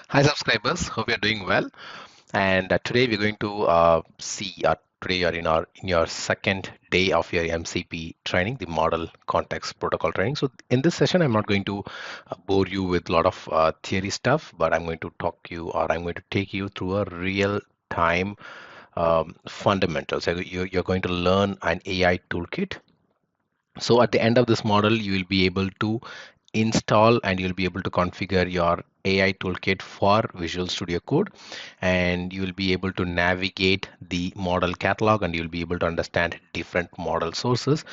Hi subscribers, hope you're doing well. And today we're going to see today you're in your second day of your MCP training, the Model Context Protocol training. So in this session, I'm not going to bore you with a lot of theory stuff, but I'm going to take you through a real time fundamentals. So you're going to learn an AI toolkit. So at the end of this model, you will be able to install and you'll be able to configure your AI toolkit for Visual Studio Code, and you will be able to navigate the model catalog and you'll be able to understand different model sources.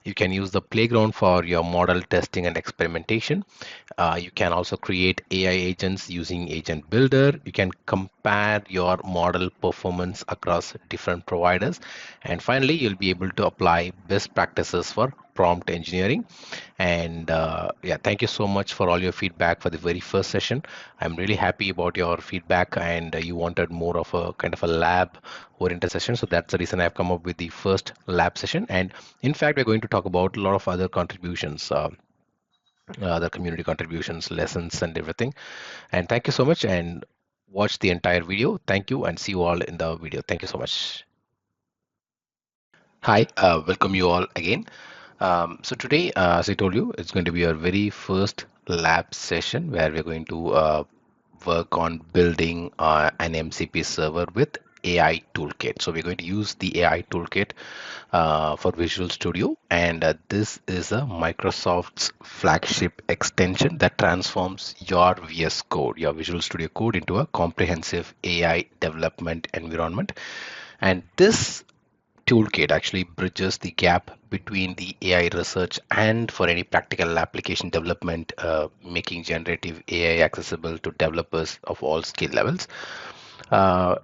You can use the playground for your model testing and experimentation. You can also create AI agents using Agent Builder. You can compare your model performance across different providers. And finally, you'll be able to apply best practices for prompt engineering. And yeah, thank you so much for all your feedback for the very first session. I'm really happy about your feedback, and you wanted more of a kind of a lab oriented session. So that's the reason I've come up with the first lab session. And in fact, we're going to talk about a lot of other contributions. The community contributions, lessons, and everything. And thank you so much. And watch the entire video. Thank you, and see you all in the video. Thank you so much. Hi, welcome you all again. So today, as I told you, it's going to be our very first lab session where we're going to work on building an MCP server with AI toolkit. So we're going to use the AI toolkit for Visual Studio, and this is a Microsoft's flagship extension that transforms your VS Code, your Visual Studio Code, into a comprehensive AI development environment. And this toolkit actually bridges the gap between the AI research and for any practical application development, making generative AI accessible to developers of all skill levels. Uh,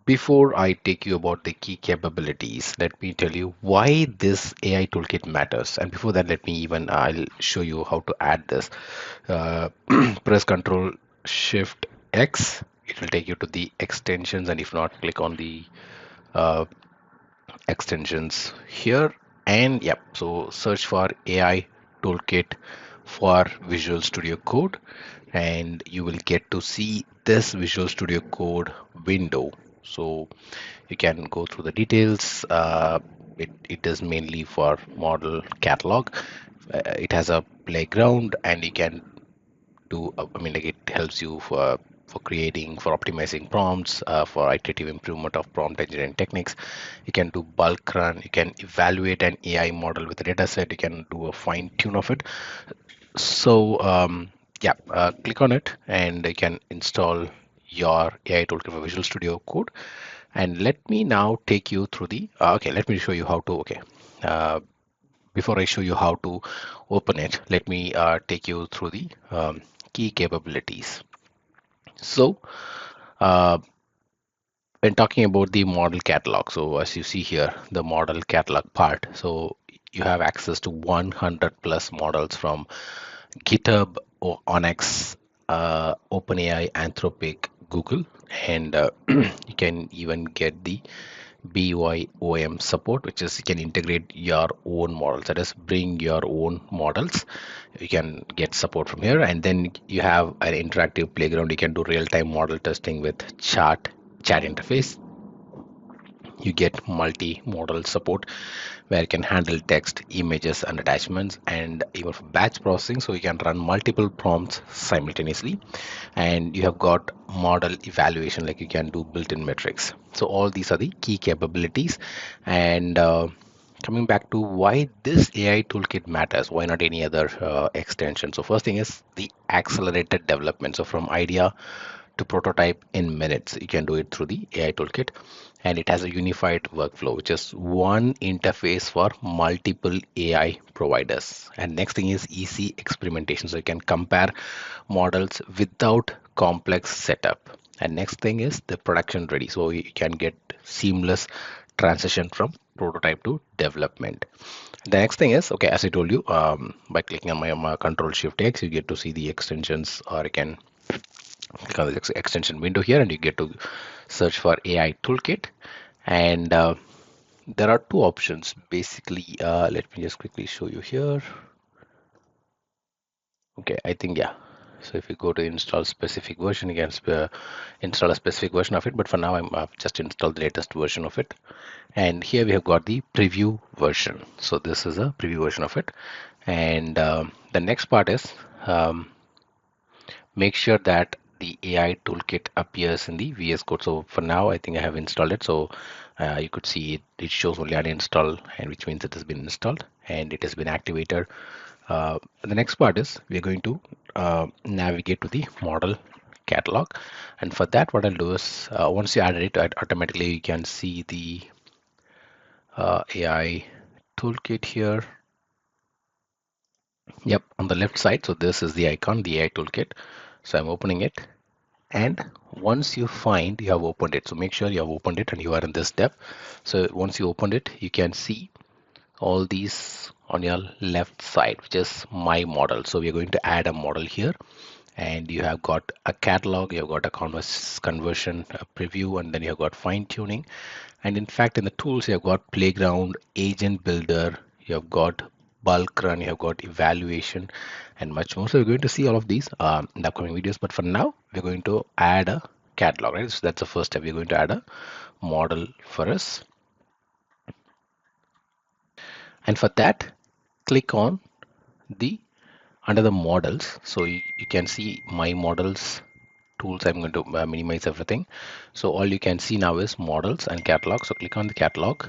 Before I take you about the key capabilities, let me tell you why this AI toolkit matters. And before that, I'll show you how to add this. Uh, Press Control Shift X. It will take you to the extensions, and if not, click on the uh, extensions here. And yep, so search for AI toolkit for Visual Studio Code, and you will get to see this Visual Studio Code window. So you can go through the details. It is mainly for model catalog. It has a playground, and you can do I mean, like, it helps you for creating, for optimizing prompts, for iterative improvement of prompt engineering techniques. You can do bulk run, you can evaluate an AI model with a data set, you can do a fine tune of it. So yeah, click on it and you can install your AI toolkit for Visual Studio Code. And let me now take you through the okay, let me show you how to uh, before I show you how to open it, let me take you through the key capabilities. So, uh, when talking about the model catalog, so as you see here, the model catalog part, so you have access to 100 plus models from GitHub, or Onyx, OpenAI, Anthropic, Google, and you can even get the BYOM support, which is you can integrate your own models. That is, bring your own models. You can get support from here, and then you have an interactive playground. You can do real-time model testing with chat interface. You get multi-modal support where you can handle text, images, and attachments, and even for batch processing, so you can run multiple prompts simultaneously. And you have got model evaluation, like you can do built-in metrics. So all these are the key capabilities. And coming back to why this AI toolkit matters, why not any other extension? So first thing is the accelerated development. So from idea to prototype in minutes, you can do it through the AI toolkit. And it has a unified workflow, which is one interface for multiple AI providers. And next thing is easy experimentation. So you can compare models without complex setup. And next thing is the production ready. So you can get seamless transition from prototype to development. The next thing is, okay, as I told you, by clicking on my Control Shift X, you get to see the extensions, or you can click on the extension window here and you get to search for AI toolkit. And there are two options basically. Let me just quickly show you here. Okay, I think, yeah. So if you go to install specific version, you can install a specific version of it. But for now, I've just installed the latest version of it. And here we have got the preview version. So this is a preview version of it. And the next part is make sure that the AI toolkit appears in the VS Code. So for now, I think I have installed it. So you could see it shows only uninstall, and which means it has been installed and it has been activated. The next part is we're going to navigate to the model catalog, and for that what I'll do is once you add it, automatically you can see the AI toolkit here. Yep, on the left side. So this is the icon, the AI toolkit. So I'm opening it, and once you find you have opened it, so make sure you have opened it and you are in this step. So once you opened it, you can see all these on your left side, which is my model. So we're going to add a model here, and you have got a catalog, you have got a conversion, a preview, and then you have got fine tuning. And in fact, in the tools, you have got playground, agent builder, you have got bulk run, you have got evaluation, and much more. So we're going to see all of these in the upcoming videos. But for now, we're going to add a catalog, right? So that's the first step. We're going to add a model for us. And for that, click on the under the models. So you can see my models tools. I'm going to minimize everything. So all you can see now is models and catalog. So click on the catalog,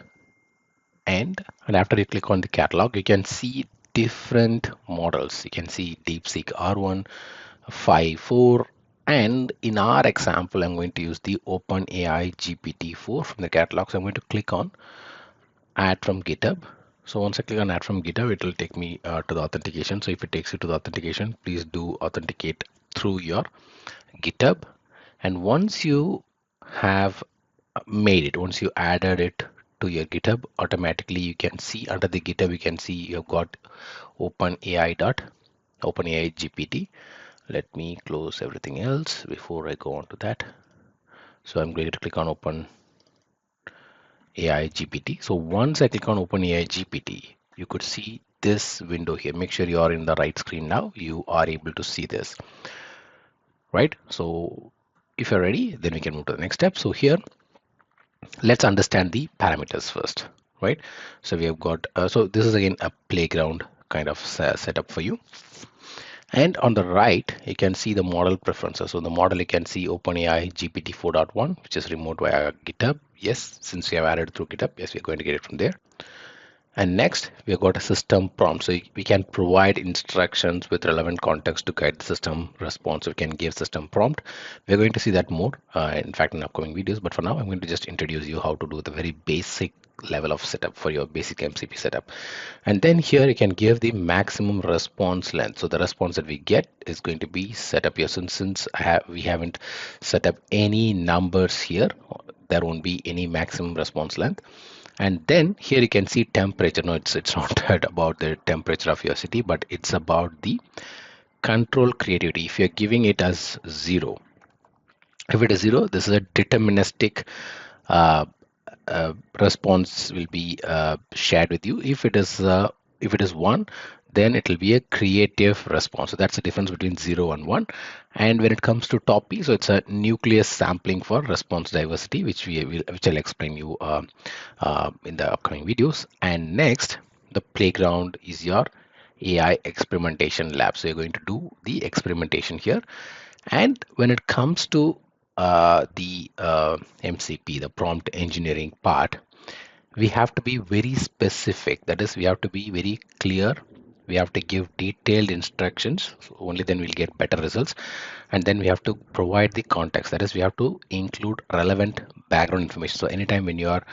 and after you click on the catalog, you can see different models. You can see DeepSeek R1, 5, 4, and in our example, I'm going to use the OpenAI GPT-4 from the catalog. So I'm going to click on add from GitHub. So once I click on add from GitHub, it will take me to the authentication. So if it takes you to the authentication, please do authenticate through your GitHub. And once you have made it, once you added it to your GitHub, automatically you can see under the GitHub, you can see you've got OpenAI GPT. Let me close everything else before I go on to that. So I'm going to click on OpenAI GPT. So once I click on OpenAI GPT, you could see this window here. Make sure you are in the right screen now. You are able to see this, right? So if you're ready, then we can move to the next step. So here, let's understand the parameters first, right? So we have got, so this is again a playground kind of setup for you. And on the right, you can see the model preferences. So the model, you can see OpenAI GPT 4.1, which is removed via GitHub. Yes, since we have added through GitHub, yes, we're going to get it from there. And next, we've got a system prompt. So we can provide instructions with relevant context to guide the system response. We can give system prompt. We're going to see that more, in fact, in upcoming videos. But for now, I'm going to just introduce you how to do the very basic level of setup for your basic MCP setup. And then here you can give the maximum response length. So the response that we get is going to be set up here. Since we haven't set up any numbers here, there won't be any maximum response length. And then here you can see temperature. No, it's not about the temperature of your city, but it's about the control creativity. If you're giving it as 0, if it is 0, this is a deterministic uh, response will be shared with you. If it is 1, then it will be a creative response. So that's the difference between 0 and 1. And when it comes to top P, so it's a nucleus sampling for response diversity, which I'll explain you in the upcoming videos. And next, the playground is your AI experimentation lab. So you're going to do the experimentation here. And when it comes to the MCP, the prompt engineering part, we have to be very specific. That is, we have to be very clear. We have to give detailed instructions. So only then we'll get better results. And then we have to provide the context. That is, we have to include relevant background information. So anytime when you are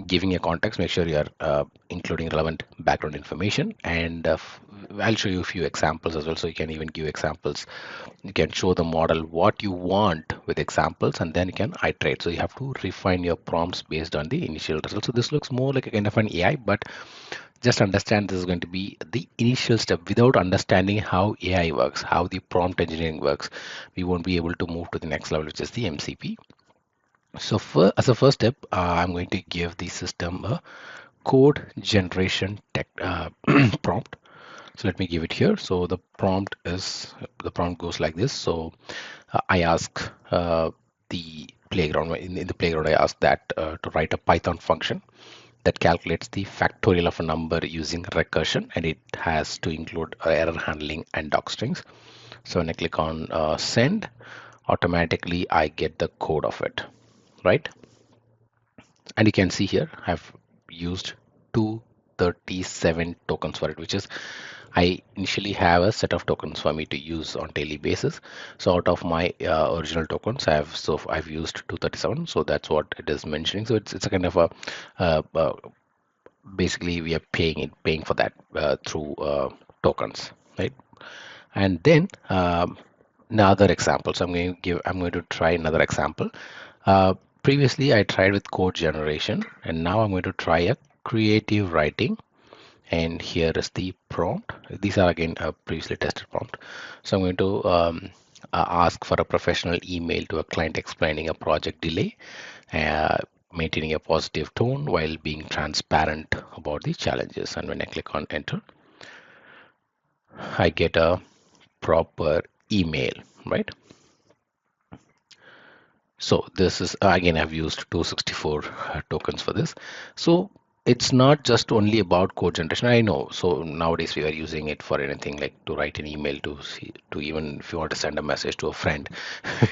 giving a context, make sure you are including relevant background information. And I'll show you a few examples as well. So you can even give examples. You can show the model what you want with examples, and then you can iterate. So you have to refine your prompts based on the initial results. So this looks more like a kind of an AI, but just understand this is going to be the initial step. Without understanding how AI works, how the prompt engineering works, we won't be able to move to the next level, which is the MCP. So as a first step, I'm going to give the system a code generation prompt. So let me give it here. So the prompt goes like this. So I ask the playground in the playground. I ask that to write a Python function that calculates the factorial of a number using recursion, and it has to include error handling and doc strings. So when I click on send, automatically I get the code of it, right? And you can see here I've used 237 tokens for it, which is I initially have a set of tokens for me to use on daily basis. So out of my original tokens, I've used 237. So that's what it is mentioning. So it's a kind of a basically we are paying for that through tokens, right? And then another example. So I'm going to try another example. Uh, Previously, I tried with code generation, and now I'm going to try a creative writing. And here is the prompt. These are again a previously tested prompt. So I'm going to ask for a professional email to a client explaining a project delay, uh, maintaining a positive tone while being transparent about the challenges. And when I click on enter, I get a proper email, right? So this is again, I've used 264 tokens for this. So it's not just only about code generation. I know. So nowadays we are using it for anything like to write an email, to see, to even if you want to send a message to a friend,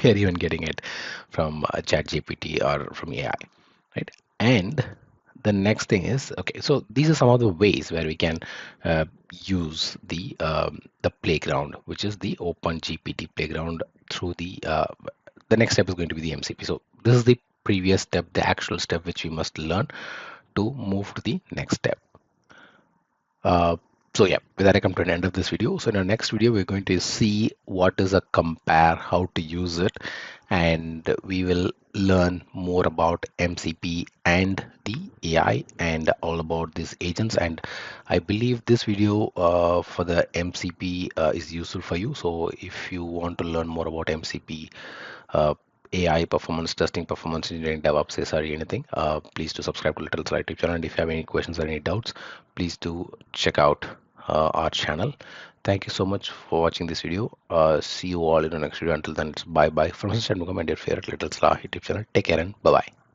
we are even getting it from ChatGPT or from AI, right? And the next thing is, okay, so these are some of the ways where we can use the playground, which is the Open GPT playground through the next step is going to be the MCP. So this is the previous step, the actual step which we must learn to move to the next step. Uh, so yeah, with that I come to an end of this video. So in our next video, we're going to see what is a compare, how to use it, and we will learn more about MCP and the AI and all about these agents. And I believe this video for the MCP is useful for you. So if you want to learn more about MCP, uh, AI, performance testing, performance engineering, DevOps, SRE, anything, please do subscribe to Little Sly YouTube channel. And if you have any questions or any doubts, please do check out our channel. Thank you so much for watching this video. See you all in the next video. Until then, it's bye bye from Mr. Mugam and your favorite Little Sly YouTube channel. Take care and bye bye.